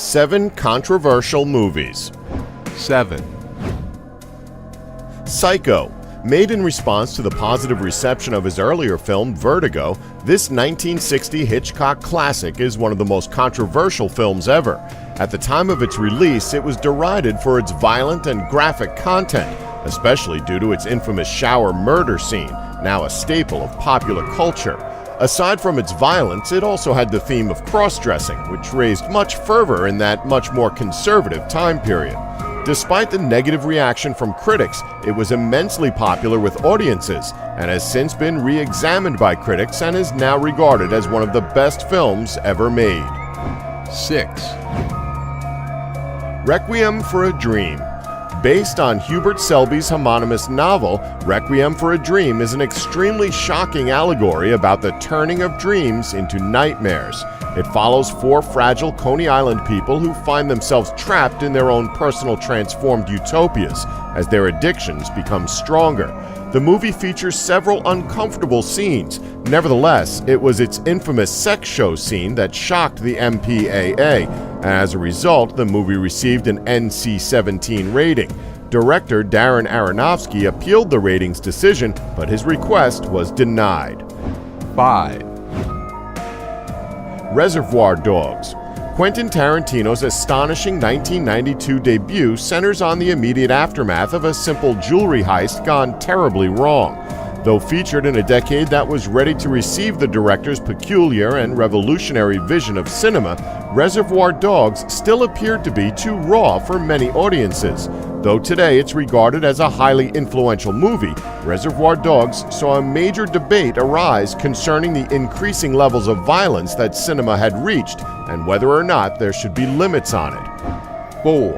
7 controversial movies. 7. Psycho. Made in response to the positive reception of his earlier film, Vertigo, this 1960 Hitchcock classic is one of the most controversial films ever. At the time of its release, it was derided for its violent and graphic content, especially due to its infamous shower murder scene, now a staple of popular culture. Aside from its violence, it also had the theme of cross-dressing, which raised much fervor in that much more conservative time period. Despite the negative reaction from critics, it was immensely popular with audiences and has since been re-examined by critics and is now regarded as one of the best films ever made. 6. Requiem for a Dream. Based on Hubert Selby's homonymous novel, Requiem for a Dream is an extremely shocking allegory about the turning of dreams into nightmares. It follows 4 fragile Coney Island people who find themselves trapped in their own personal transformed utopias as their addictions become stronger. The movie features several uncomfortable scenes. Nevertheless, it was its infamous sex show scene that shocked the MPAA, and as a result, the movie received an NC-17 rating. Director Darren Aronofsky appealed the rating's decision, but his request was denied. 5. Reservoir Dogs. Quentin Tarantino's astonishing 1992 debut centers on the immediate aftermath of a simple jewelry heist gone terribly wrong. Though featured in a decade that was ready to receive the director's peculiar and revolutionary vision of cinema, Reservoir Dogs still appeared to be too raw for many audiences. Though today it's regarded as a highly influential movie, Reservoir Dogs saw a major debate arise concerning the increasing levels of violence that cinema had reached and whether or not there should be limits on it. 4.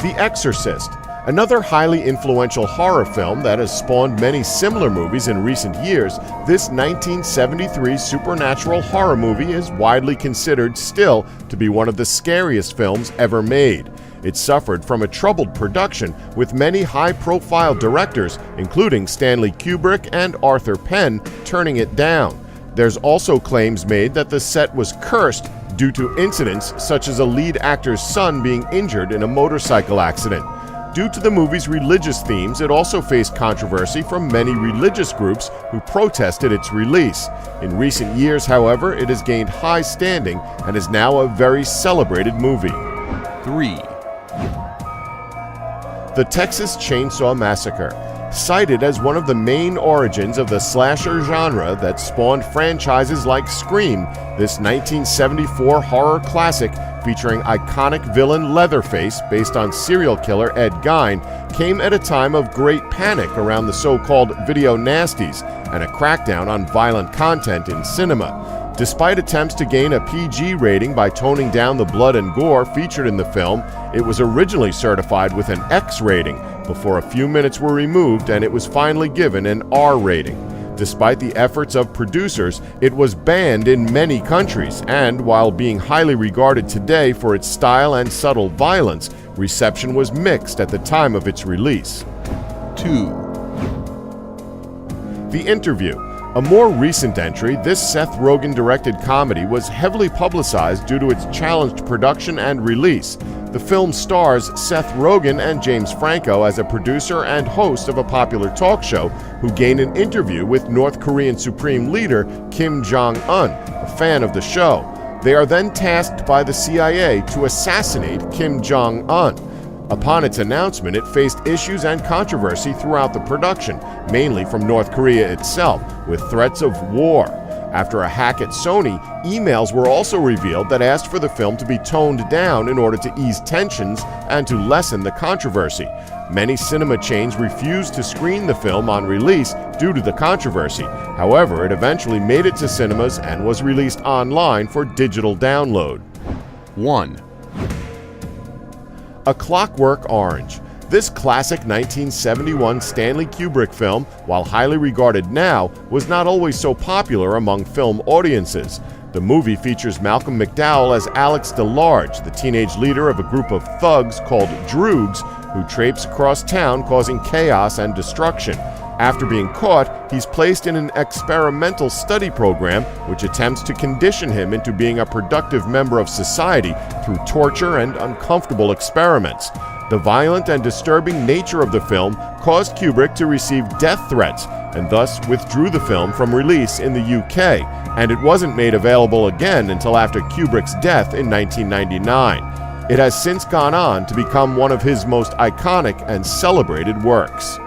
The Exorcist. Another highly influential horror film that has spawned many similar movies in recent years, this 1973 supernatural horror movie is widely considered still to be one of the scariest films ever made. It suffered from a troubled production, with many high-profile directors, including Stanley Kubrick and Arthur Penn, turning it down. There's also claims made that the set was cursed due to incidents such as a lead actor's son being injured in a motorcycle accident. Due to the movie's religious themes, it also faced controversy from many religious groups who protested its release. In recent years, however, it has gained high standing and is now a very celebrated movie. 3. The Texas Chainsaw Massacre. Cited as one of the main origins of the slasher genre that spawned franchises like Scream, this 1974 horror classic featuring iconic villain Leatherface based on serial killer Ed Gein came at a time of great panic around the so-called video nasties and a crackdown on violent content in cinema. Despite attempts to gain a PG rating by toning down the blood and gore featured in the film, it was originally certified with an X rating before a few minutes were removed and it was finally given an R rating. Despite the efforts of producers, it was banned in many countries, and while being highly regarded today for its style and subtle violence, reception was mixed at the time of its release. 2. The Interview. A more recent entry, this Seth Rogen-directed comedy was heavily publicized due to its challenged production and release. The film stars Seth Rogen and James Franco as a producer and host of a popular talk show who gain an interview with North Korean Supreme Leader Kim Jong-un, a fan of the show. They are then tasked by the CIA to assassinate Kim Jong-un. Upon its announcement, it faced issues and controversy throughout the production, mainly from North Korea itself, with threats of war. After a hack at Sony, emails were also revealed that asked for the film to be toned down in order to ease tensions and to lessen the controversy. Many cinema chains refused to screen the film on release due to the controversy. However, it eventually made it to cinemas and was released online for digital download. 1. A Clockwork Orange. This classic 1971 Stanley Kubrick film, while highly regarded now, was not always so popular among film audiences. The movie features Malcolm McDowell as Alex DeLarge, the teenage leader of a group of thugs called Droogs, who traipse across town causing chaos and destruction. After being caught, he's placed in an experimental study program which attempts to condition him into being a productive member of society through torture and uncomfortable experiments. The violent and disturbing nature of the film caused Kubrick to receive death threats and thus withdrew the film from release in the UK, and it wasn't made available again until after Kubrick's death in 1999. It has since gone on to become one of his most iconic and celebrated works.